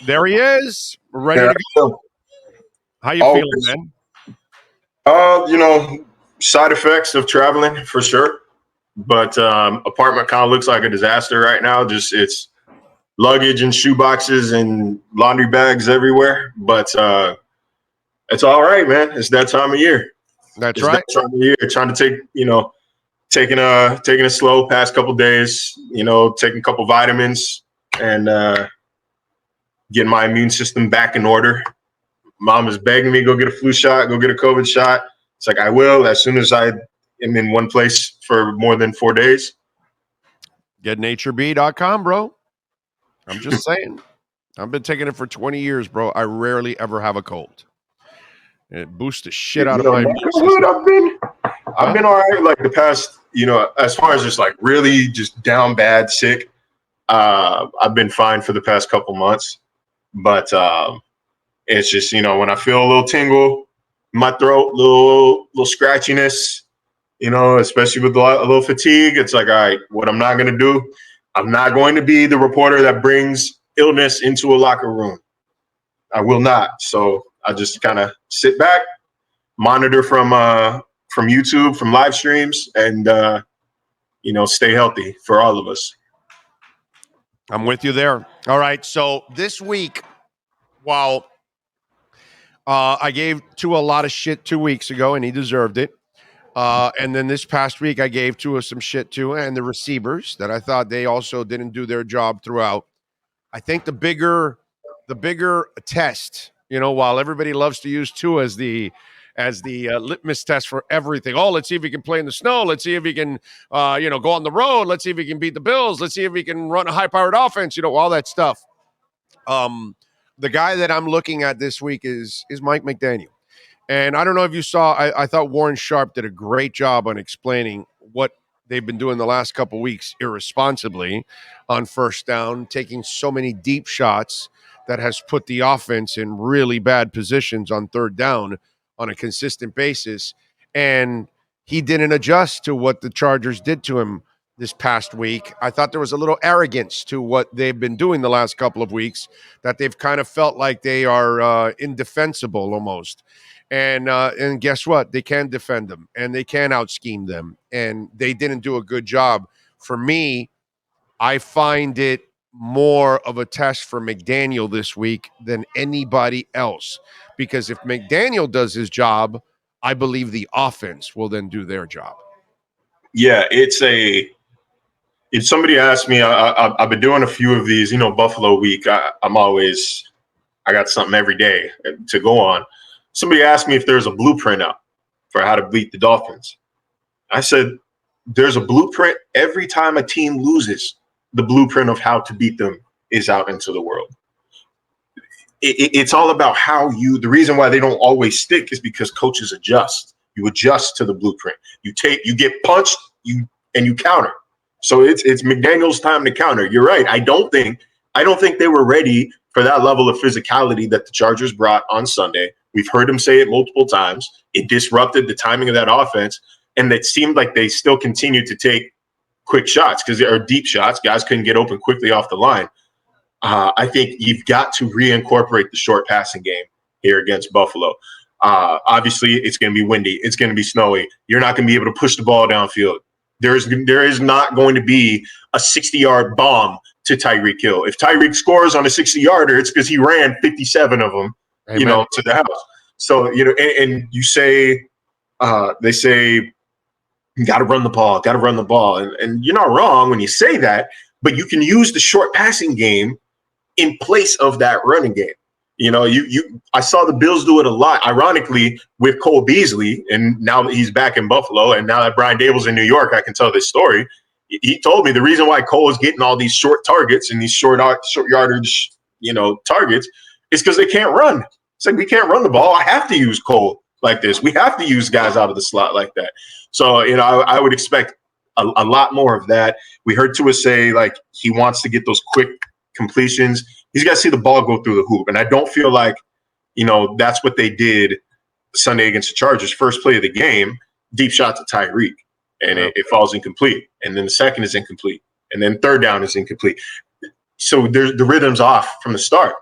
There he is, ready Yeah, to go. How you feeling, always. man? Side effects of traveling for sure. But apartment kind of looks like a disaster right now. Just it's luggage and shoe boxes and laundry bags everywhere. But it's all right, man. It's that time of year. That's It's right. that time of year. Trying to taking it slow past couple days. Taking a couple vitamins and getting my immune system back in order. Mom is begging me go get a flu shot, go get a COVID shot. It's like I will as soon as I am in one place for more than 4 days. GetNatureB.com, bro. I'm just saying. I've been taking it for 20 years, bro. I rarely ever have a cold. And it boosts the shit out of my immune system. I've been all right like the past, as far as just like really just down bad sick. I've been fine for the past couple months. But it's just, when I feel a little tingle in my throat, little scratchiness, especially with a little fatigue, it's like, all right, what I'm not going to do, I'm not going to be the reporter that brings illness into a locker room. I will not. So I just kind of sit back, monitor from YouTube, from live streams, and, stay healthy for all of us. I'm with you there. All right. So this week, while I gave Tua a lot of shit 2 weeks ago, and he deserved it. And then this past week, I gave Tua some shit too, and the receivers that I thought they also didn't do their job throughout. I think the bigger test, while everybody loves to use Tua as the litmus test for everything. Oh, let's see if he can play in the snow. Let's see if he can, go on the road. Let's see if he can beat the Bills. Let's see if he can run a high-powered offense. All that stuff. The guy that I'm looking at this week is Mike McDaniel. And I don't know if you saw, I thought Warren Sharp did a great job on explaining what they've been doing the last couple of weeks irresponsibly on first down, taking so many deep shots that has put the offense in really bad positions on third down on a consistent basis. And he didn't adjust to what the Chargers did to him this past week. I thought there was a little arrogance to what they've been doing the last couple of weeks, that they've kind of felt like they are indefensible almost. And guess what? They can defend them, and they can out-scheme them, and they didn't do a good job. For me, I find it more of a test for McDaniel this week than anybody else, because if McDaniel does his job, I believe the offense will then do their job. Yeah, if somebody asked me, I've been doing a few of these, Buffalo week. I got something every day to go on. Somebody asked me if there's a blueprint out for how to beat the Dolphins. I said, there's a blueprint every time a team loses. The blueprint of how to beat them is out into the world. It's all about the reason why they don't always stick is because coaches adjust. You adjust to the blueprint. You get punched, and you counter. So it's McDaniel's time to counter. You're right. I don't think they were ready for that level of physicality that the Chargers brought on Sunday. We've heard him say it multiple times. It disrupted the timing of that offense, and it seemed like they still continued to take quick shots because they are deep shots. Guys couldn't get open quickly off the line. I think you've got to reincorporate the short passing game here against Buffalo. Obviously, it's going to be windy. It's going to be snowy. You're not going to be able to push the ball downfield. There is not going to be a 60-yard bomb to Tyreek Hill. If Tyreek scores on a 60-yarder, it's because he ran 57 of them, Amen. to the house. So, and you say, they say, you got to run the ball, And you're not wrong when you say that, but you can use the short passing game in place of that running game. I saw the Bills do it a lot, ironically, with Cole Beasley, and now that he's back in Buffalo, and now that Brian Dable's in New York, I can tell this story. He told me the reason why Cole is getting all these short targets and these short yardage, targets is because they can't run. It's like, we can't run the ball. I have to use Cole like this. We have to use guys out of the slot like that. So, I would expect a lot more of that. We heard Tua say, like, he wants to get those quick completions. He's got to see the ball go through the hoop. And I don't feel like, that's what they did Sunday against the Chargers. First play of the game, deep shot to Tyreek, and it falls incomplete. And then the second is incomplete. And then third down is incomplete. So the rhythm's off from the start.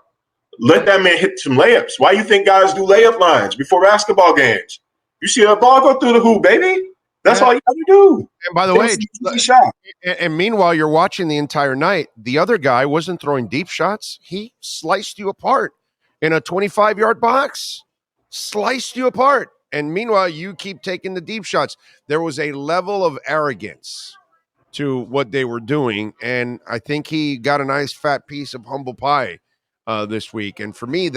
let that man hit some layups. Why you think guys do layup lines before basketball games? You see a ball go through the hoop, baby. That's all you got to do. And by the way, and meanwhile, you're watching the entire night. The other guy wasn't throwing deep shots. He sliced you apart in a 25-yard box. Sliced you apart. And meanwhile, you keep taking the deep shots. There was a level of arrogance to what they were doing. And I think he got a nice fat piece of humble pie this week. And for me,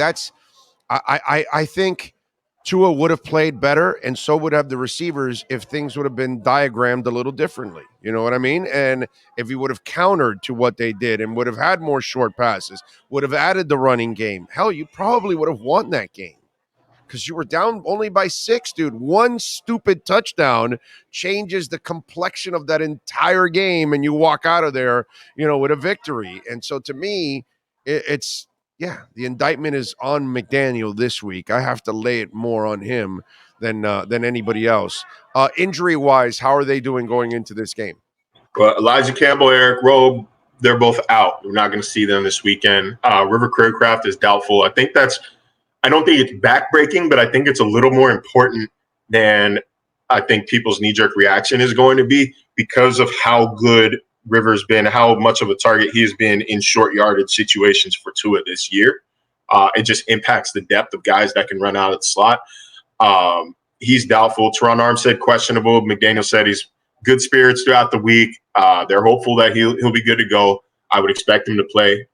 I think Tua would have played better, and so would have the receivers if things would have been diagrammed a little differently. You know what I mean? And if he would have countered to what they did and would have had more short passes, would have added the running game, hell, you probably would have won that game because you were down only by 6, dude. One stupid touchdown changes the complexion of that entire game, and you walk out of there, with a victory. And so to me, it's the indictment is on McDaniel this week. I have to lay it more on him than anybody else. Injury-wise, how are they doing going into this game? Well, Elijah Campbell, Eric Rowe, they're both out. We're not going to see them this weekend. River Craycraft is doubtful. I don't think it's backbreaking, but I think it's a little more important than I think people's knee-jerk reaction is going to be because of how good River's been, how much of a target he has been in short yardage situations for Tua this year. It just impacts the depth of guys that can run out of the slot. He's doubtful. Teron Armstead, questionable. McDaniel said he's good spirits throughout the week. They're hopeful that he'll be good to go. I would expect him to play.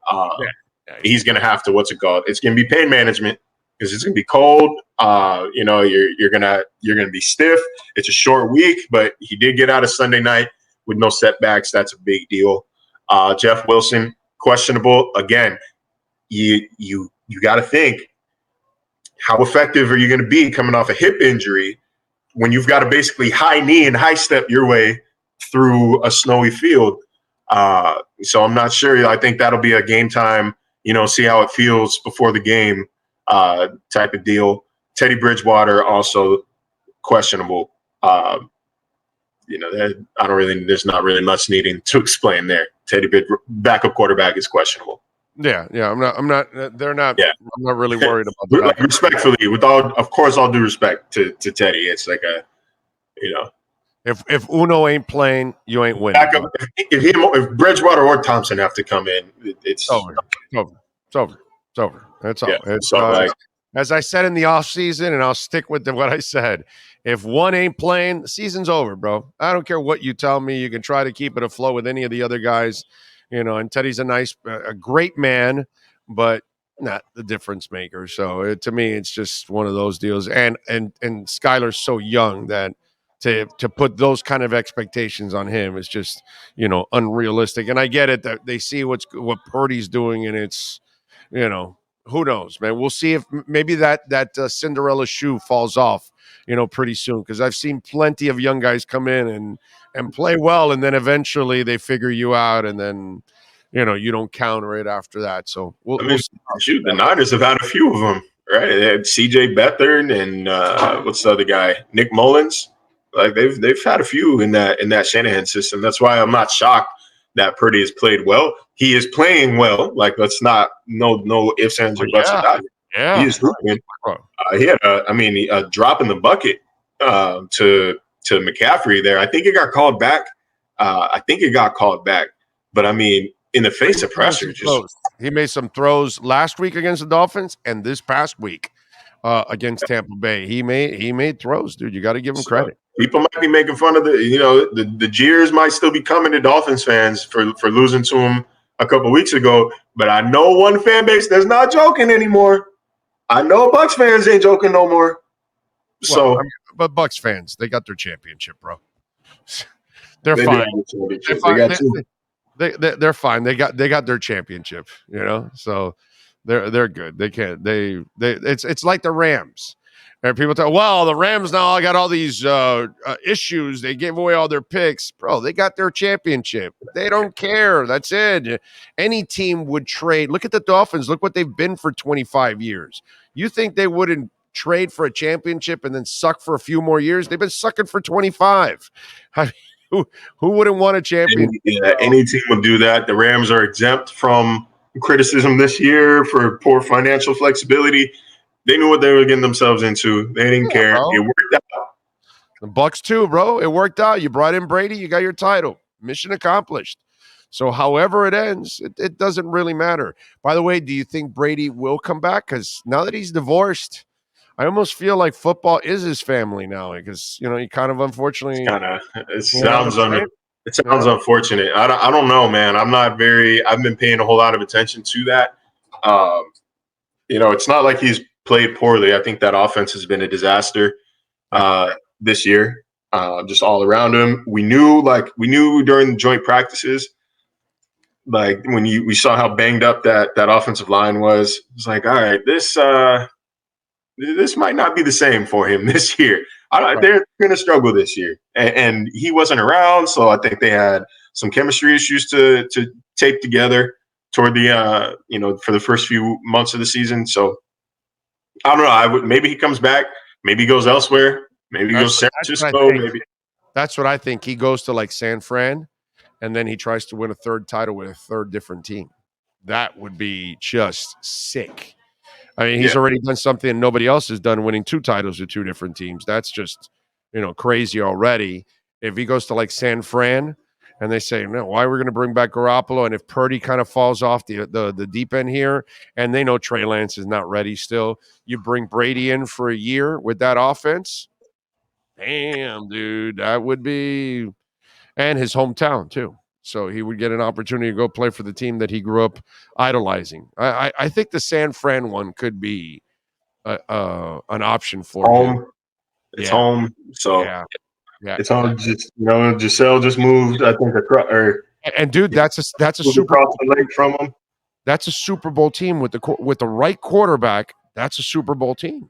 He's going to have to, what's it called? It's going to be pain management because it's going to be cold. You're going to be stiff. It's a short week, but he did get out of Sunday night with no setbacks. That's a big deal. Jeff Wilson, questionable. Again, you got to think, how effective are you going to be coming off a hip injury when you've got to basically high knee and high step your way through a snowy field? So I'm not sure. I think that'll be a game time, see how it feels before the game type of deal. Teddy Bridgewater, also questionable. There's not really much needing to explain there. Teddy backup quarterback is questionable. Yeah. I'm not. They're not. Yeah. I'm not really worried about that. Respectfully, of course, all due respect to Teddy, it's like if Uno ain't playing, you ain't winning. Backup, if Bridgewater or Thompson have to come in, it's over. It's over. That's all. Yeah, as I said in the offseason, and I'll stick with what I said. If one ain't playing, the season's over, bro. I don't care what you tell me. You can try to keep it afloat with any of the other guys, and Teddy's a great man, but not the difference maker. So to me, it's just one of those deals. And Skylar's so young that to put those kind of expectations on him is just, unrealistic. And I get it that they see what Purdy's doing, and it's, who knows, man. We'll see if maybe that Cinderella shoe falls off, pretty soon, because I've seen plenty of young guys come in and play well, and then eventually they figure you out, and then you don't counter it after that. So we'll see. The Niners have had a few of them, right? They had C.J. Beathard and what's the other guy, Nick Mullins. Like they've had a few in that Shanahan system. That's why I'm not shocked that Purdy has played well. He is playing well. Like, let's not no ifs, ands, or buts about it. Yeah, he is hooping. He had a drop in the bucket to McCaffrey there. I think it got called back. But in the face of pressure, he made some throws last week against the Dolphins and this past week against Tampa Bay. He made throws, dude. You got to give him credit. People might be making fun of the jeers might still be coming to Dolphins fans for losing to him a couple weeks ago. But I know one fan base that's not joking anymore. I know Bucs fans ain't joking no more. But Bucs fans, they got their championship, bro. They're fine. They're fine. They got their championship, So they're good. They can't. It's like the Rams. And people tell, well, the Rams now got all these issues. They gave away all their picks. Bro, they got their championship. They don't care. That's it. Any team would trade. Look at the Dolphins. Look what they've been for 25 years. You think they wouldn't trade for a championship and then suck for a few more years? They've been sucking for 25. Who wouldn't want a championship? Any team would do that. The Rams are exempt from criticism this year for poor financial flexibility. They knew what they were getting themselves into. They didn't care. Bro. It worked out. The Bucks too, bro. It worked out. You brought in Brady. You got your title. Mission accomplished. So however it ends, it doesn't really matter. By the way, do you think Brady will come back? Because now that he's divorced, I almost feel like football is his family now. Because he kind of unfortunately, It you know what sounds I'm saying? it sounds unfortunate. I don't know, man. I've been paying a whole lot of attention to that. It's not like he's played poorly. I think that offense has been a disaster this year, just all around him. We knew during the joint practices, like when we saw how banged up that offensive line was. It's like, all right, this might not be the same for him this year. They're going to struggle this year, and he wasn't around, so I think they had some chemistry issues to tape together toward the for the first few months of the season. So I don't know. Maybe he comes back. Maybe he goes elsewhere. Maybe he goes to San Francisco. Maybe that's what I think. He goes to like San Fran, and then he tries to win a third title with a third different team. That would be just sick. I mean, he's already done something nobody else has done, winning 2 titles with 2 different teams. That's just, crazy already. If he goes to like San Fran and they say, no, why are we going to bring back Garoppolo? And if Purdy kind of falls off the deep end here, and they know Trey Lance is not ready still, you bring Brady in for a year with that offense. Damn, dude, that would be, and his hometown too. So he would get an opportunity to go play for the team that he grew up idolizing. I think the San Fran one could be an option for him. It's home. So yeah. It's home. Just Giselle just moved. I think and dude, that's a Super across the lake from him. That's a Super Bowl team with the right quarterback. That's a Super Bowl team,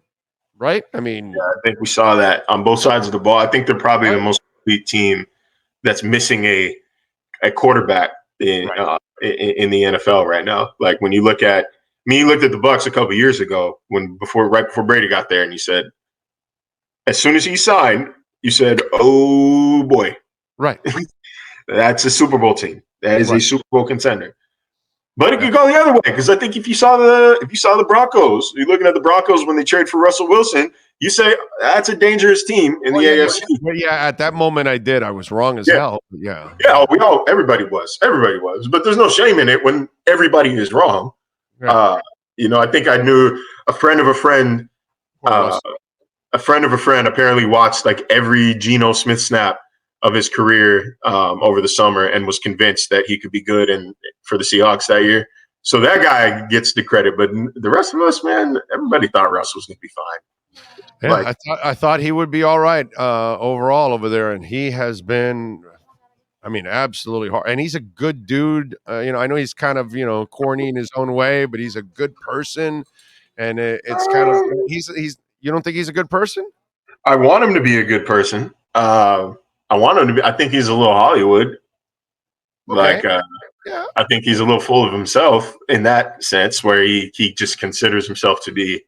right? I mean, I think we saw that on both sides of the ball. I think they're probably the most complete team that's missing a quarterback in the NFL right now. Like when you looked at the Bucks a couple of years ago right before Brady got there, and you said, as soon as he signed, you said, "Oh boy, right, that's a Super Bowl team. That is a Super Bowl contender." But it could go the other way, because I think if you saw the Broncos, you're looking at the Broncos when they trade for Russell Wilson, you say that's a dangerous team in the AFC. Well, yeah, at that moment I did. I was wrong as hell. Yeah. Everybody was. But there's no shame in it when everybody is wrong. Yeah. I think I knew a friend of a friend. A friend of a friend apparently watched like every Geno Smith snap of his career over the summer and was convinced that he could be good for the Seahawks that year. So that guy gets the credit, but the rest of us, man, everybody thought Russ was going to be fine. Yeah, I thought he would be all right overall over there, and he has been, absolutely hard. And he's a good dude. I know he's kind of corny in his own way, but he's a good person, and it's kind of he's. You don't think he's a good person? I want him to be a good person. I want him to be. I think he's a little Hollywood. Okay. I think he's a little full of himself in that sense, where he just considers himself to be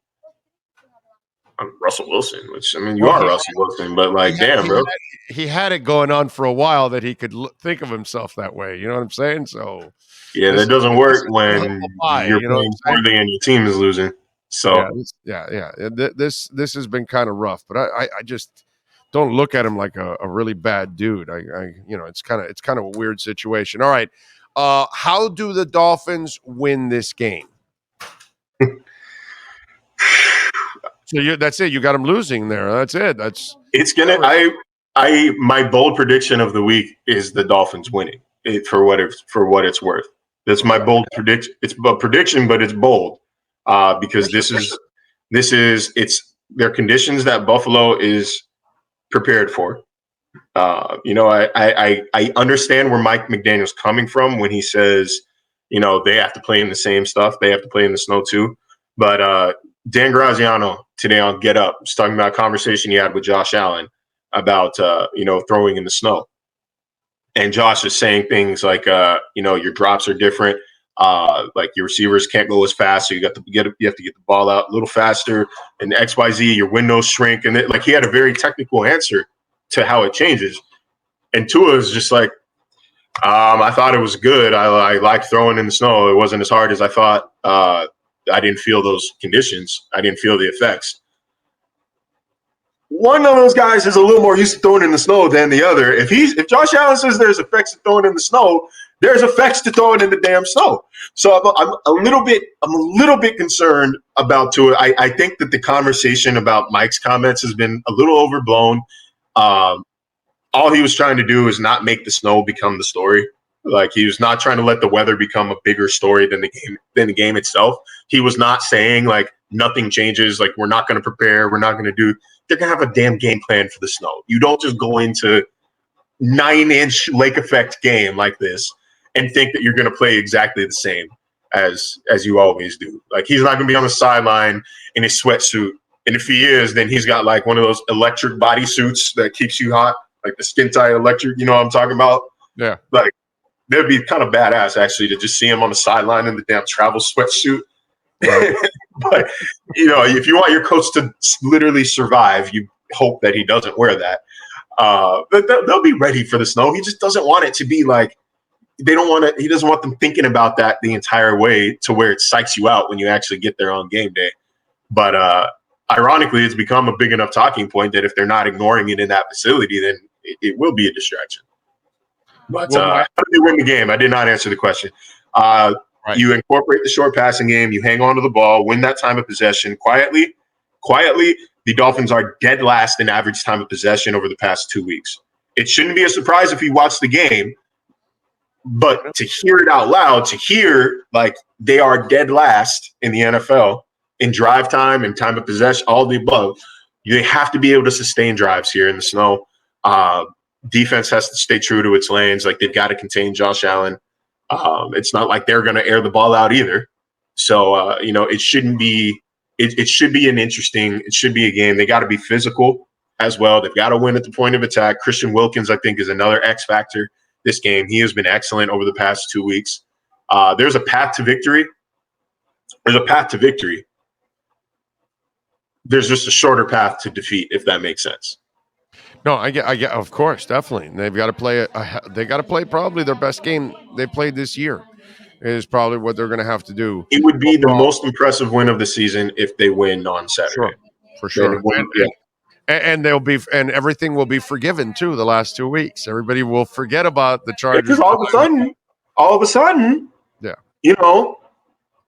Russell Wilson, which you are Russell Wilson, but damn, bro. He had it going on for a while that he could think of himself that way. You know what I'm saying? So that doesn't work when you're playing poorly and your team is losing. So this has been kind of rough, but I just don't look at him like a really bad dude. It's kind of a weird situation. All right, how do the Dolphins win this game? So that's it. You got them losing there. That's it. It's gonna. My bold prediction of the week is the Dolphins winning. For what it's worth. That's my bold prediction. It's a prediction, but it's bold. Because it's their conditions that Buffalo is prepared for. I understand where Mike McDaniel's coming from when he says, they have to play in the same stuff. They have to play in the snow too. But Dan Graziano today on Get Up was talking about a conversation he had with Josh Allen about, throwing in the snow. And Josh is saying things like, your drops are different. Like your receivers can't go as fast, so you have to get the ball out a little faster. And XYZ, your windows shrink, and he had a very technical answer to how it changes. And Tua is just like, I thought it was good. I liked throwing in the snow. It wasn't as hard as I thought. I didn't feel those conditions. I didn't feel the effects. One of those guys is a little more used to throwing in the snow than the other. If Josh Allen says there's effects to throwing in the snow, there's effects to throwing in the damn snow. So I'm a little bit concerned about Tua. I think that the conversation about Mike's comments has been a little overblown. All he was trying to do is not make the snow become the story. Like, he was not trying to let the weather become a bigger story than the game itself. He was not saying like nothing changes, like we're not going to prepare, we're not going to do. They're going to have a damn game plan for the snow. You don't just go into 9-inch lake effect game like this and think that you're going to play exactly the same as you always do. Like, he's not going to be on the sideline in his sweatsuit. And if he is, then he's got like one of those electric body suits that keeps you hot, like the skin tight electric, you know what I'm talking about? Yeah. Like, that'd be kind of badass actually to just see him on the sideline in the damn travel sweatsuit. Right. But, you know, if you want your coach to literally survive, you hope that he doesn't wear that. But they'll be ready for the snow. He just doesn't want it to be like, he doesn't want them thinking about that the entire way to where it psychs you out when you actually get there on game day. But ironically, it's become a big enough talking point that if they're not ignoring it in that facility, then it will be a distraction. But how do they win the game? I did not answer the question. Right. You incorporate the short passing game. You hang on to the ball, win that time of possession quietly. The Dolphins are dead last in average time of possession over the past 2 weeks. It shouldn't be a surprise if you watch the game, but to hear it out loud, to hear like they are dead last in the NFL in drive time and time of possession, all the above, they have to be able to sustain drives here in the snow. Defense has to stay true to its lanes. Like, they've got to contain Josh Allen. It's not like they're going to air the ball out either. So, you know, it shouldn't be – it should be it should be a game. They got to be physical as well. They've got to win at the point of attack. Christian Wilkins, I think, is another X factor this game. He has been excellent over the past 2 weeks. There's a path to victory. There's just a shorter path to defeat, if that makes sense. No, I get. Of course, definitely. And they've got to play. They got to play probably their best game they played this year. Is probably what they're going to have to do. It would be the most impressive win of the season if they win on Saturday. For sure. And they'll be, and everything will be forgiven too. The last 2 weeks, everybody will forget about the Chargers. Because all of a sudden, yeah, you know,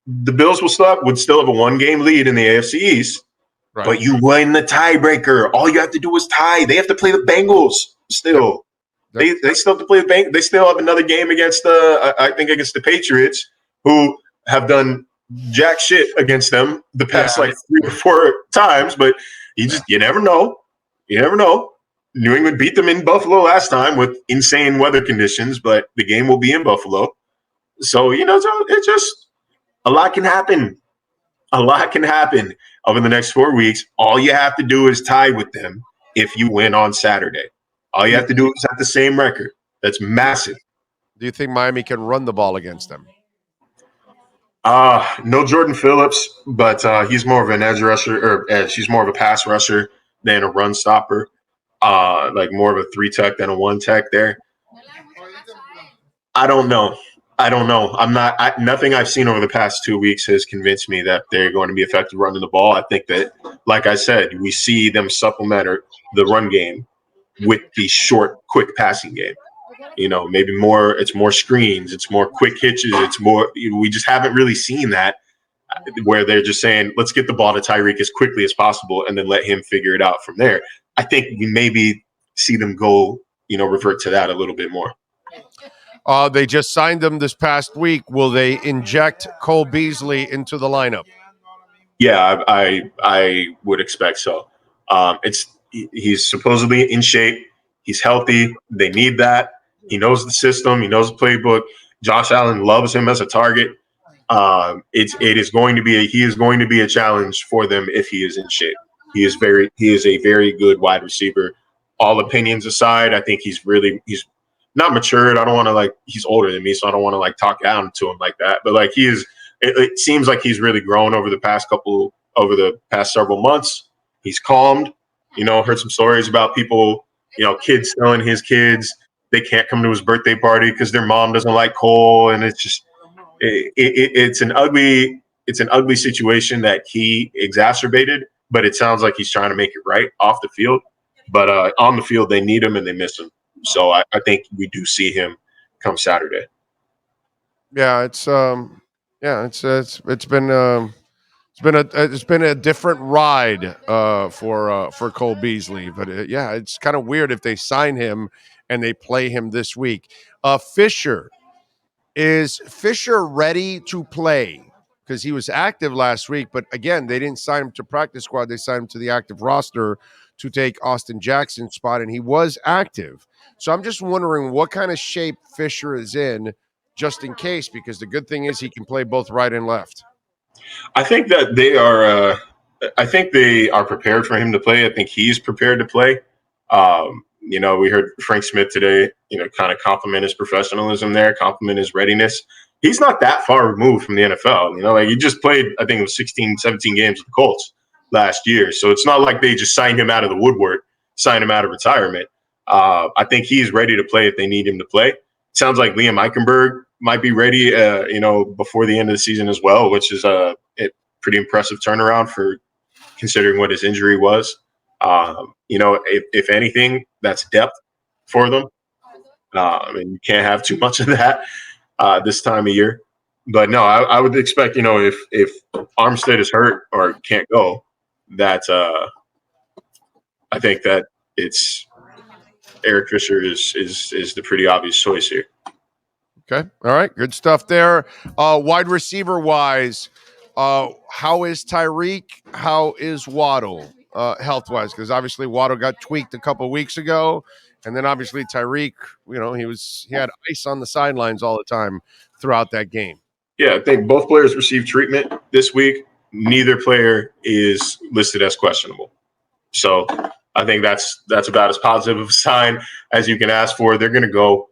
the Bills would still have a 1-game lead in the AFC East. Right. But you win the tiebreaker. All you have to do is tie. They have to play the Bengals still. Yep. They still have to play the Bengals. They still have another game against against the Patriots, who have done jack shit against them the past 3 or 4 times. But you never know. You never know. New England beat them in Buffalo last time with insane weather conditions, but the game will be in Buffalo. So, you know, it's just a lot can happen. A lot can happen over the next 4 weeks. All you have to do is tie with them if you win on Saturday. All you have to do is have the same record. That's massive. Do you think Miami can run the ball against them? No Jordan Phillips, but he's more of an edge rusher, or she's more of a pass rusher than a run stopper. Like more of a 3-tech than a 1-tech there. I don't know. Nothing I've seen over the past 2 weeks has convinced me that they're going to be effective running the ball. I think that, like I said, we see them supplement the run game with the short, quick passing game. You know, maybe it's more screens, it's more quick hitches, it's more. We just haven't really seen that where they're just saying, let's get the ball to Tyreek as quickly as possible and then let him figure it out from there. I think we maybe see them go, revert to that a little bit more. They just signed him this past week. Will they inject Cole Beasley into the lineup? Yeah, I would expect so. He's supposedly in shape. He's healthy. They need that. He knows the system. He knows the playbook. Josh Allen loves him as a target. He is going to be a challenge for them if he is in shape. He is a very good wide receiver. All opinions aside, I think he's not matured. I don't want to he's older than me, so I don't want to talk down to him like that. But it seems like he's really grown over the past several months. He's calmed. Heard some stories about people, kids telling his kids, they can't come to his birthday party because their mom doesn't like Cole, and it's just it's an ugly situation that he exacerbated. But it sounds like he's trying to make it right off the field. But on the field, they need him and they miss him. So I think we do see him come Saturday. Yeah, it's been a different ride for Cole Beasley, but yeah, it's kind of weird if they sign him and they play him this week. Is Fisher ready to play? Because he was active last week, but again, they didn't sign him to practice squad. They signed him to the active roster to take Austin Jackson's spot, and he was active. So I'm just wondering what kind of shape Fisher is in, just in case, because the good thing is he can play both right and left. I think that they are. I think they are prepared for him to play. I think he's prepared to play. We heard Frank Smith today, kind of compliment his professionalism there, compliment his readiness. He's not that far removed from the NFL. He just played, I think it was 16, 17 games with the Colts last year. So it's not like they just signed him out of the woodwork, signed him out of retirement. I think he's ready to play if they need him to play. Sounds like Liam Eichenberg might be ready, before the end of the season as well, which is a pretty impressive turnaround for considering what his injury was. If anything, that's depth for them. And you can't have too much of that this time of year. But no, I would expect, if Armstead is hurt or can't go, that I think that it's Eric Fisher is the pretty obvious choice here. Okay. All right. Good stuff there. Wide receiver wise, how is Tyreek? How is Waddle health wise? Because obviously Waddle got tweaked a couple of weeks ago. And then obviously Tyreek, he had ice on the sidelines all the time throughout that game. Yeah, I think both players received treatment this week. Neither player is listed as questionable. So I think that's about as positive of a sign as you can ask for. They're going to go.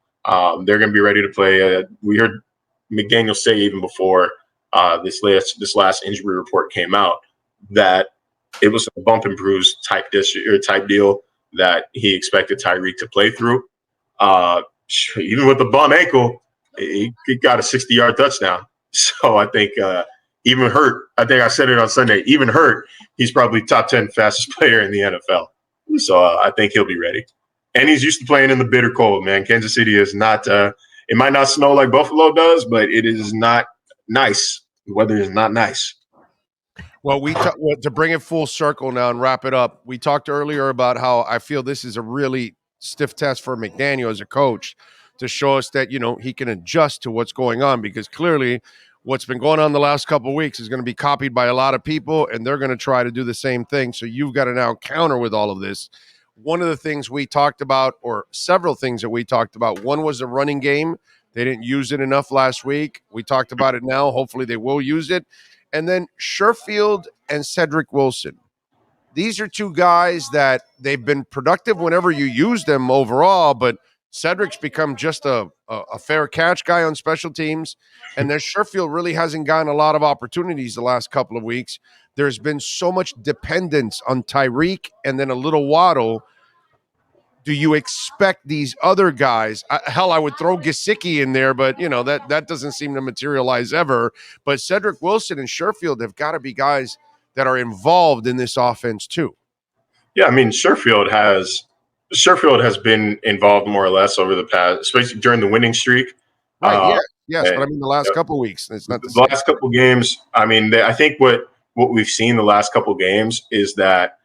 They're going to be ready to play. We heard McDaniel say even before this last injury report came out that it was a bump and bruise type deal that he expected Tyreek to play through. Even with the bum ankle, he got a 60-yard touchdown. So I think even hurt, I think I said it on Sunday, even hurt, he's probably top 10 fastest player in the NFL. So I think he'll be ready. And he's used to playing in the bitter cold, man. Kansas City is not it might not snow like Buffalo does, but it is not nice. The weather is not nice. Well, to bring it full circle now and wrap it up, we talked earlier about how I feel this is a really stiff test for McDaniel as a coach to show us that, he can adjust to what's going on, because clearly what's been going on the last couple of weeks is going to be copied by a lot of people, and they're going to try to do the same thing. So you've got to now counter with all of this. One of the things we talked about, or several things that we talked about, one was the running game. They didn't use it enough last week. We talked about it now. Hopefully they will use it. And then Sherfield and Cedric Wilson. These are two guys that they've been productive whenever you use them overall, but Cedric's become just a fair catch guy on special teams. And then Sherfield really hasn't gotten a lot of opportunities the last couple of weeks. There's been so much dependence on Tyreek and then a little Waddle. Do you expect these other guys? I would throw Gesicki in there, but that doesn't seem to materialize ever. But Cedric Wilson and Sherfield have got to be guys that are involved in this offense too. Yeah, I mean Sherfield has been involved more or less over the past, especially during the winning streak. Right? Yes, but I mean the last couple of weeks. It's not the last couple of games. I mean, I think what we've seen the last couple of games is that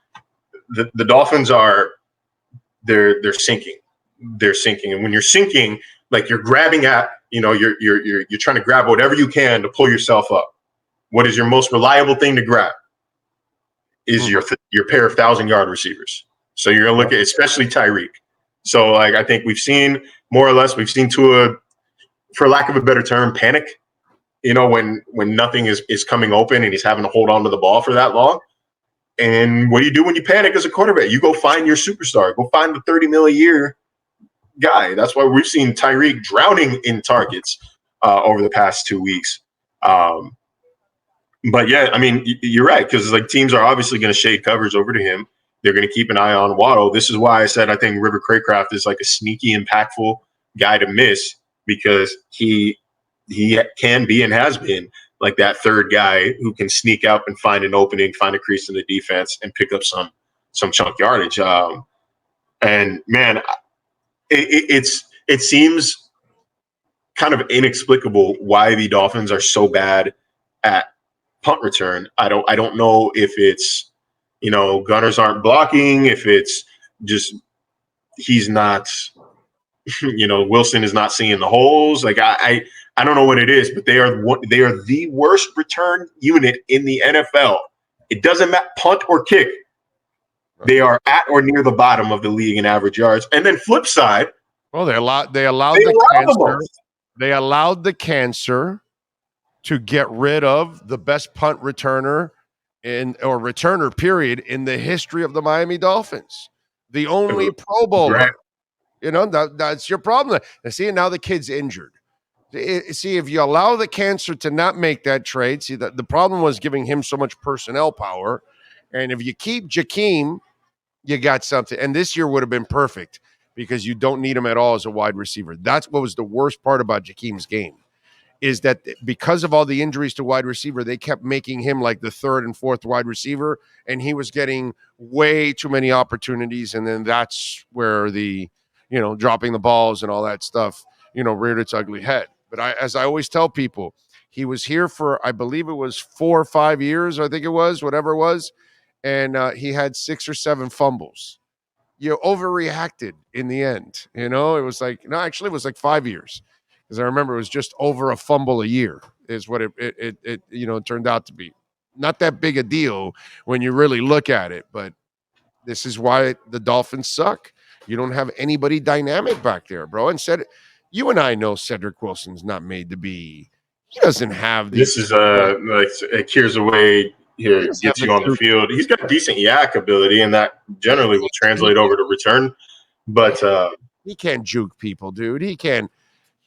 the Dolphins are. They're sinking. They're sinking. And when you're sinking, like you're grabbing at, you're trying to grab whatever you can to pull yourself up. What is your most reliable thing to grab? Is your pair of 1,000-yard receivers. So you're going to look at, especially Tyreek. So I think we've seen Tua, for lack of a better term, panic, when nothing is coming open and he's having to hold on to the ball for that long. And what do you do when you panic as a quarterback? You go find your superstar. Go find the $30 million a year guy. That's why we've seen Tyreek drowning in targets over the past 2 weeks. But yeah, I mean, you're right, because teams are obviously going to shade coverage over to him. They're going to keep an eye on Waddle. This is why I said I think River Craycraft is like a sneaky, impactful guy to miss, because he can be and has been like that third guy who can sneak up and find an opening, find a crease in the defense, and pick up some chunk yardage. And man, it seems kind of inexplicable why the Dolphins are so bad at punt return. I don't know if it's, gunners aren't blocking, if it's just he's not, Wilson is not seeing the holes. Like I don't know what it is, but they are the worst return unit in the NFL. It doesn't matter, punt or kick. They are at or near the bottom of the league in average yards. And then flip side, well, they allowed the cancer to get rid of the best punt returner returner period in the history of the Miami Dolphins. The only Pro Bowler. Right. That's your problem. See, now the kid's injured. See, if you allow the cancer to not make that trade, see, that the problem was giving him so much personnel power. And if you keep Jakeem, you got something. And this year would have been perfect because you don't need him at all as a wide receiver. That's what was the worst part about Jakeem's game, is that because of all the injuries to wide receiver, they kept making him like the third and fourth wide receiver, and he was getting way too many opportunities. And then that's where the, dropping the balls and all that stuff, reared its ugly head. But as I always tell people, he was here for, I believe it was 4 or 5 years, I think it was, whatever it was. And he had 6 or 7 fumbles. You overreacted in the end. It was like, no, actually it was like 5 years. Because I remember it was just over a fumble a year is what it turned out to be. Not that big a deal when you really look at it, but this is why the Dolphins suck. You don't have anybody dynamic back there, bro. And you and I know Cedric Wilson's not made to be. He doesn't have these. This is like here's a way here gets you on the field. He's got decent yak ability, and that generally will translate over to return. But he can't juke people, dude. He can.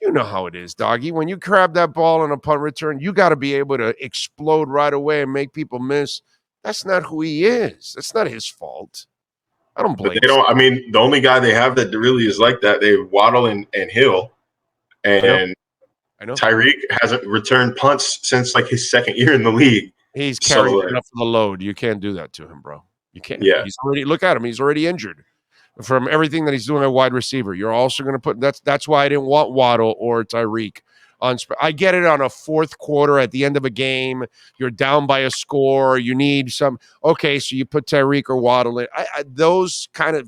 You know how it is, doggy. When you grab that ball on a punt return, you got to be able to explode right away and make people miss. That's not who he is. That's not his fault. I don't blame. But they don't. I mean, the only guy they have that really is like that, they Waddle and Hill, and I know. Tyreek hasn't returned punts since like his second year in the league. He's carrying enough of the load. You can't do that to him, bro. You can't. Yeah. Look at him. He's already injured from everything that he's doing at wide receiver. You're also going to put that's why I didn't want Waddle or Tyreek on. I get it on a fourth quarter at the end of a game. You're down by a score. You need some. Okay, so you put Tyreek or Waddle in. Those kind of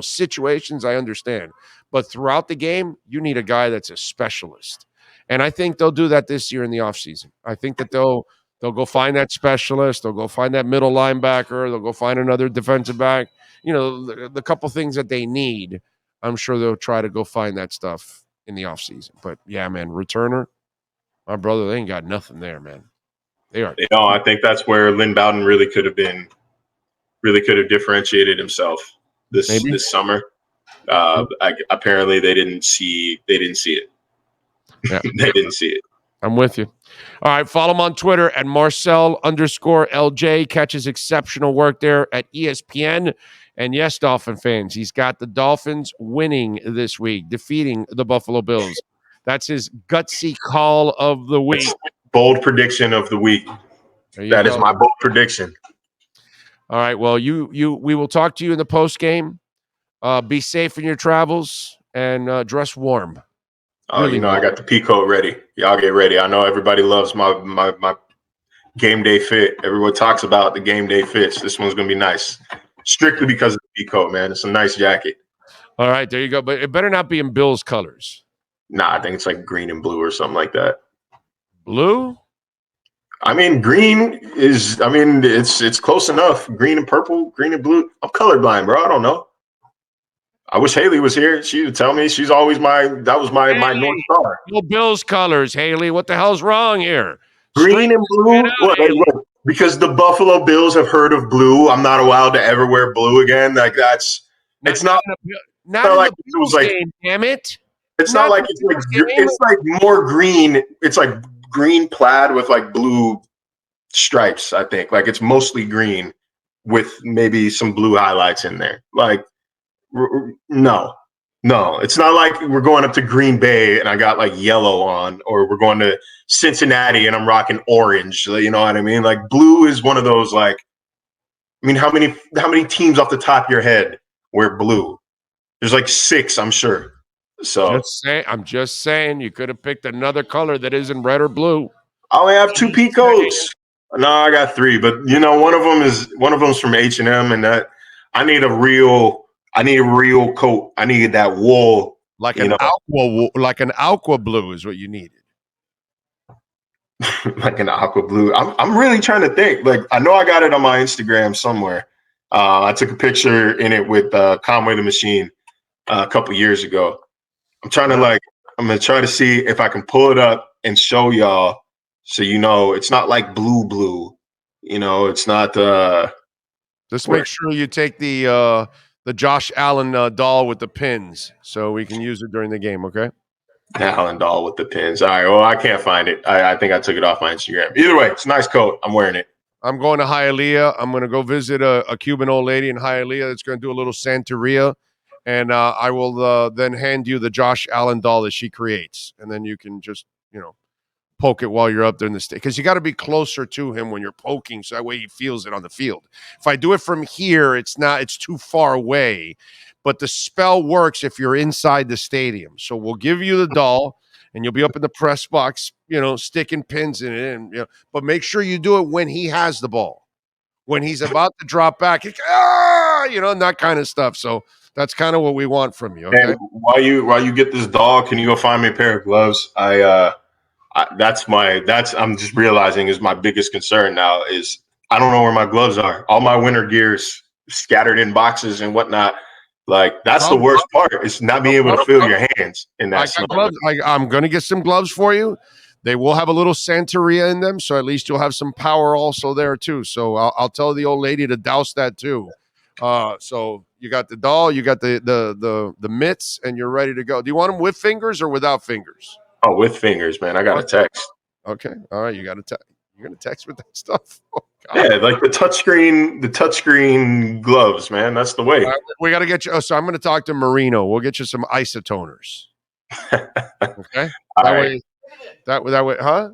situations I understand, but throughout the game, you need a guy that's a specialist, and I think they'll do that this year in the offseason. I think that they'll go find that specialist. They'll go find that middle linebacker. They'll go find another defensive back. The couple things that they need, I'm sure they'll try to go find that stuff in the offseason. But, yeah, man, returner, my brother, they ain't got nothing there, man. They are. I think that's where Lynn Bowden really could have differentiated himself this summer. Apparently they didn't see it. Yeah. They didn't see it. I'm with you. All right, follow him on Twitter at Marcel_LJ. Catches exceptional work there at ESPN. And yes, Dolphin fans, he's got the Dolphins winning this week, defeating the Buffalo Bills. That's his gutsy call of the week. Bold prediction of the week. That is my bold prediction. All right, well, we will talk to you in the post game. Be safe in your travels and dress warm. Oh, really I got the Peacoat ready. Y'all get ready. I know everybody loves my game day fit. Everyone talks about the game day fits. This one's going to be nice. Strictly because of the Peacoat, man. It's a nice jacket. All right, there you go. But it better not be in Bill's colors. Nah, I think it's like green and blue or something like that. Blue? I mean, green is, it's close enough. Green and purple, green and blue. I'm colorblind, bro. I don't know. I wish Haley was here. She would tell me. She's always my North Star. No Bills colors, Haley. What the hell's wrong here? Green and blue? Look, because the Buffalo Bills have heard of blue. I'm not allowed to ever wear blue again. Like it's not like it was like, damn it. It's not like it's like more green. It's like green plaid with like blue stripes, I think. Like it's mostly green. with maybe some blue highlights in there. Like, no. It's not like we're going up to Green Bay and I got like yellow on, or we're going to Cincinnati and I'm rocking orange. You know what I mean? Like, blue is one of those, like, I mean, how many teams off the top of your head wear blue? There's like 6, I'm sure. So I'm just saying you could have picked another color that isn't red or blue. I only have 2 peacoats. No, I got 3, but one of them's from H&M, and that I need a real coat. I needed that wool, like an aqua blue is what you needed. like an aqua blue. I'm really trying to think. Like, I know I got it on my Instagram somewhere. I took a picture in it with Conway the Machine a couple years ago. I'm gonna try to see if I can pull it up and show y'all, so it's not like blue. It's not. Just make sure you take the Josh Allen doll with the pins, so we can use it during the game. Okay. Allen doll with the pins. All right. Well, I can't find it. I think I took it off my Instagram. Either way, it's a nice coat. I'm wearing it. I'm going to Hialeah. I'm going to go visit a Cuban old lady in Hialeah that's going to do a little Santeria. And I will then hand you the Josh Allen doll that she creates. And then you can just, poke it while you're up there in the state. Because you got to be closer to him when you're poking, so that way he feels it on the field. If I do it from here, it's too far away. But the spell works if you're inside the stadium. So we'll give you the doll, and you'll be up in the press box, sticking pins in it. And, but make sure you do it when he has the ball. When he's about to drop back, and that kind of stuff. So that's kind of what we want from you. Okay. And while you get this doll, can you go find me a pair of gloves? I'm just realizing is my biggest concern now is I don't know where my gloves are. All my winter gear's scattered in boxes and whatnot. Like, that's the worst part. Is not being able to feel your hands in that snow. I'm going to get some gloves for you. They will have a little Santeria in them, so at least you'll have some power also there too. So I'll tell the old lady to douse that too. So you got the doll, you got the mitts, and you're ready to go. Do you want them with fingers or without fingers? Oh, with fingers, man. I got a text. Okay, all right. You're gonna text with that stuff. Oh, yeah, like the touchscreen gloves, man. That's the way. We got to get you. So I'm going to talk to Marino. We'll get you some isotoners. Okay. That way, huh?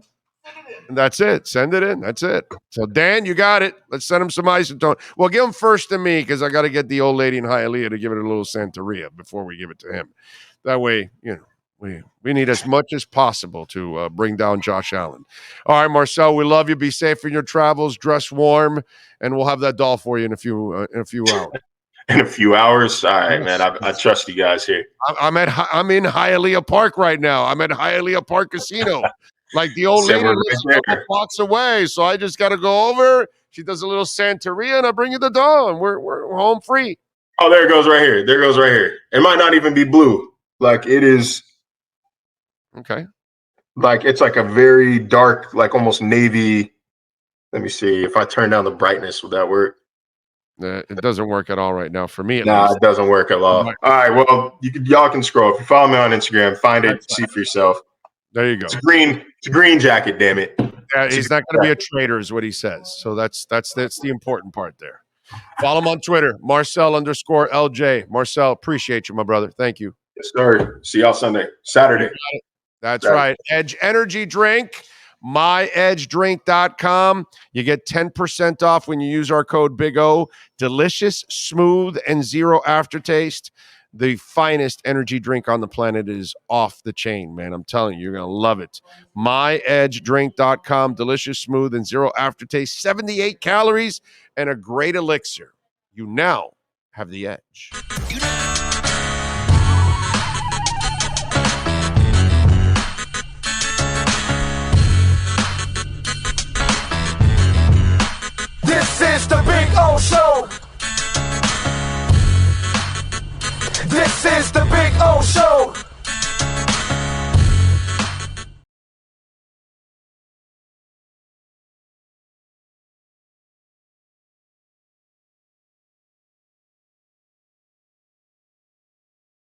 And that's it. Send it in. That's it. So Dan, you got it. Let's send him some isotone. Well, give him first to me because I got to get the old lady in Hialeah to give it a little Santeria before we give it to him. That way, we need as much as possible to bring down Josh Allen. All right, Marcel, we love you. Be safe in your travels. Dress warm, and we'll have that doll for you in a few hours. In a few hours? All right, man. I trust you guys here. I'm in Hialeah Park right now. I'm at Hialeah Park Casino. Like, the old lady lives a couple blocks away, so I just got to go over. She does a little Santeria, and I bring you the doll, and we're home free. Oh, there it goes right here. It might not even be blue. Like, it is. Okay. Like, it's like a very dark, like almost navy. Let me see. If I turn down the brightness, would that work? It doesn't work at all right now for me. It doesn't work at all. All right. Well, y'all can scroll. If you follow me on Instagram, find it, see for yourself. There you go. It's a green jacket. Damn it. Yeah, he's not going to be a traitor, is what he says. So that's the important part there. Follow him on Twitter, Marcel_LJ. Marcel, appreciate you, my brother. Thank you. Yes, sir. See y'all Saturday. That's right. Edge Energy Drink, myedgedrink.com. You get 10% off when you use our code Big O. Delicious, smooth, and zero aftertaste. The finest energy drink on the planet is off the chain, man. I'm telling you, you're going to love it. myedgedrink.com. Delicious, smooth, and zero aftertaste. 78 calories and a great elixir. You now have the edge.